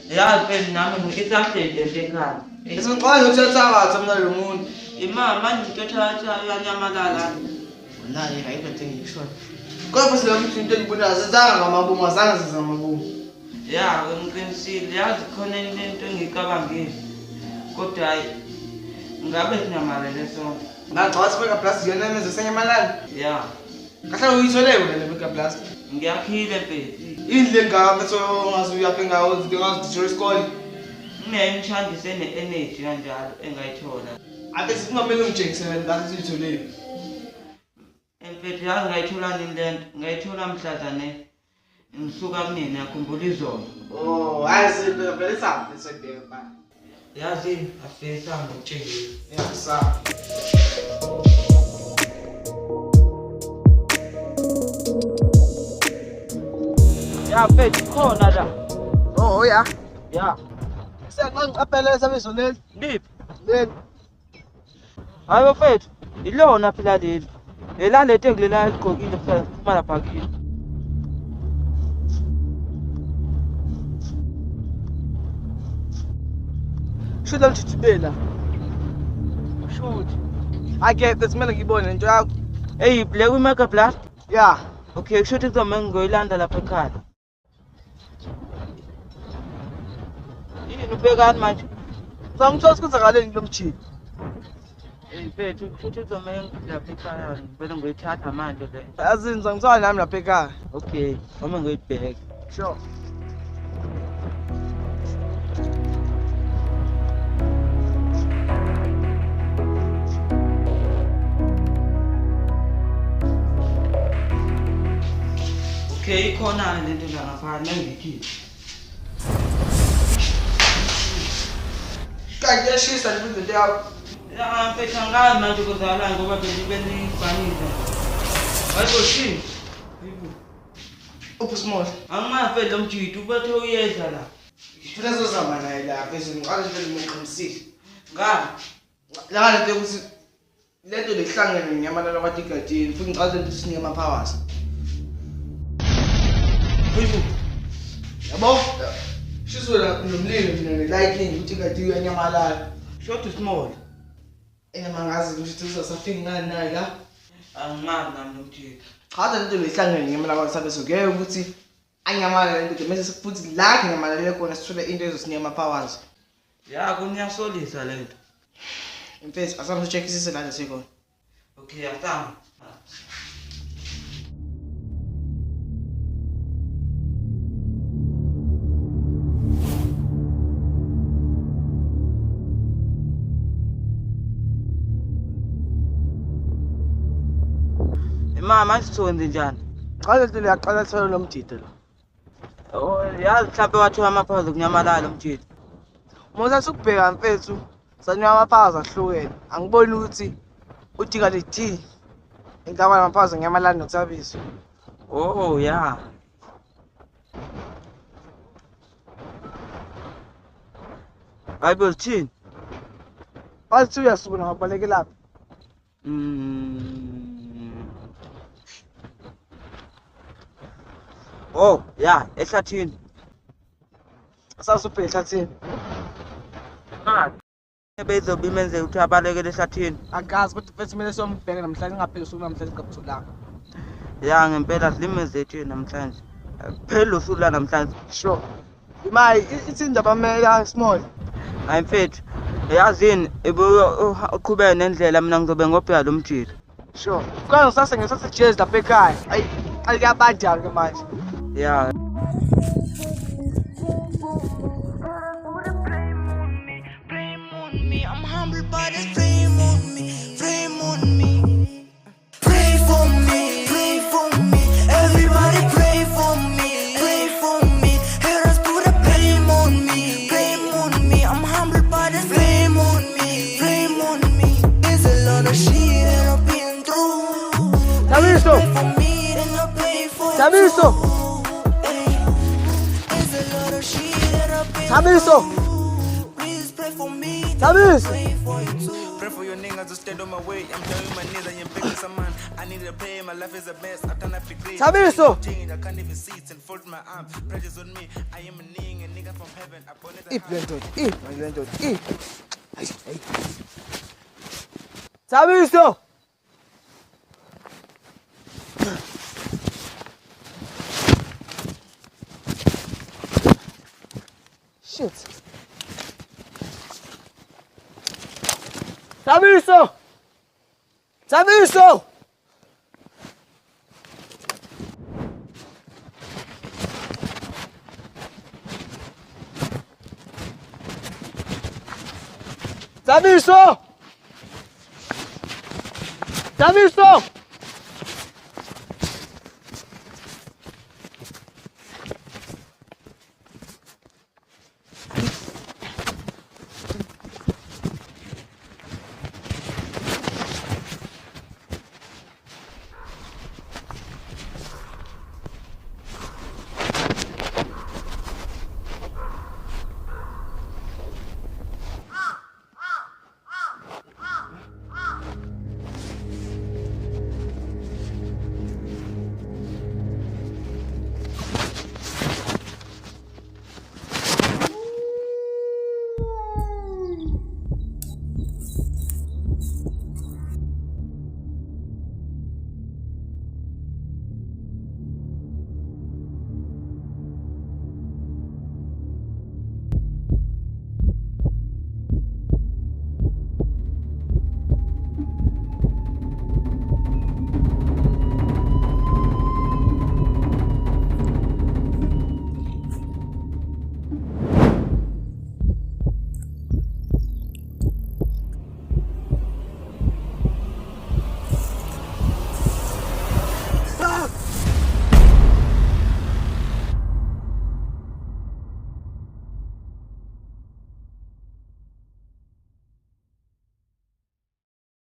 Yeah, but now I'm going to get the car. It's an oil to tell some little moon. Ima manje uthatha yanyamalala. Naye ayikho sure. Kodwa futhi lo muntu into engibona azenzanga ngamabomu azange siza ngamabomu. Yeah, ngiqinisile yazi khona into engicabangile. Kodwa hayi ngabe sinyamalele sonke. Ngaqhawe sibeka plus yona emeze senyamalala. Yeah. Kahle uyithole wena le beka plus. Ngiyaphila mfethu. Indle ngapha so ngazi uyaphe ngawo izinto ngazidishira isikole. Nginemthandise ne-energy kanjalo engayithola. Ade singamele ungijekisele ngathi siyitholile. Mfethu yazi ngayithola nini lento? Ngayithola mhlazane ngisuka kunina yakhumbula izolo. Oh, hayi vele sabe lesibheka ba. Yazi afisa ngokutshengisa. Yeah, sabe. Yeah, mfethu khona la. Oh, yeah. Yeah. Sengicaphelele sabezo leli. Liphi? Leli. Hayi mfethu, ilona phela leli. Lela lethe kulela ligqokile phela uma lapha kini. Should have to be la. Shoot. I get this man ngibone into yakho. Hey, black we make a blast? Yeah. Okay, shoot it some ngoyilanda lapha ekhaya. Yini ubhekani manje? Sangithola sikuzakale ngilomjini. Hey, mfethu, shoot it some lapha ekhaya. Ngibele ngoyithatha manje le. Azinza ngithola nami lapha ekhaya. Okay, uma ngoyibheka. Sure. Okay, ikhona lento la ngafana ngithi. Kanti yashisa into yakho. Ya mfethu angazi manje kuzala ngoba benibaniza. Hayibo shi. Uphi small. Angingafeli lomjito ubethe uyeza la. Ngifuna sizozama naye la phezulu ngiqale nje ngiqinisile. Ngani? La lento ukuthi lento lehlangene nyamalala kwathi igadini futhi ngiqale ukuthi sinike ama powers. Hayibo. Yabo? Shizwela nomlilo mina lighting ukuthi kade uyanyamalala. Short small. Engamangazi ukuthi uzasafika ngani naye la. Angazi nami lomjito. Cha lento lehlangene ngemala kwasabe so ngeke ukuthi anyamalala lento mase futhi la nyamalala khona sithole into ezosinika ama powers. Ya kunyasolisa lento. Mfethu asami checkisise la sekhona. Okay, asami. Mama sithonze njani? Cha lento liyaqala thelo lomjito lo. Oh, yazi mhlawumbe wathiwa amaphaza kunyamalala umjito. Musa sikubheka mfethu sanywa amaphaza ahlukene. Angiboni ukuthi utika le D ingaba amaphaza nyamalala noThabiso. Oh, yeah. Hayibo thini? Wathi uyasukuna ngabaleke lapha. Oh, yeah, ehlathini. Asasubhe ehlathini. Bezobe imenze ukuthi abalekele ehlathini. Akazi kodwa mfethu kumele sombheke namhlanje ngaphezulu namhlanje kabuthulanga. Ya ngempela silimeze ethu namhlanje. Phela usuku la namhlanje. Sure. Imayi ithi indaba meya small. Hayi mfethu. Yazini uqhubeke nendlela mina ngizobe ngobheka lo mjito. Sure. Kukhona ngisase jazz lapha ekhaya. Ayi ayikabanja ke manje. Yeah. I'm humble, but it's flame on me, flame on me. Pray for me, pray for me. Everybody pray for me, pray for me. Haters put a blame on me, blame on me. I'm humble, but it's flame on me, flame on me. There's a lot of shit that I've been through. Thabiso, For me, then I pray for Thabiso, there's a lot of shit that I've been Thabiso, through. Please pray for me. Thabiso. Pray for your niggas to stand on my way. I'm telling my niggas I'm begging some man. I need to pay, my life is a mess. I cannot be great. Thabiso. I can't my arm, pressures on me. I am a nigga from heaven. I born it Thabiso! Shit. Thabiso! Thabiso! Thabiso! Thabiso!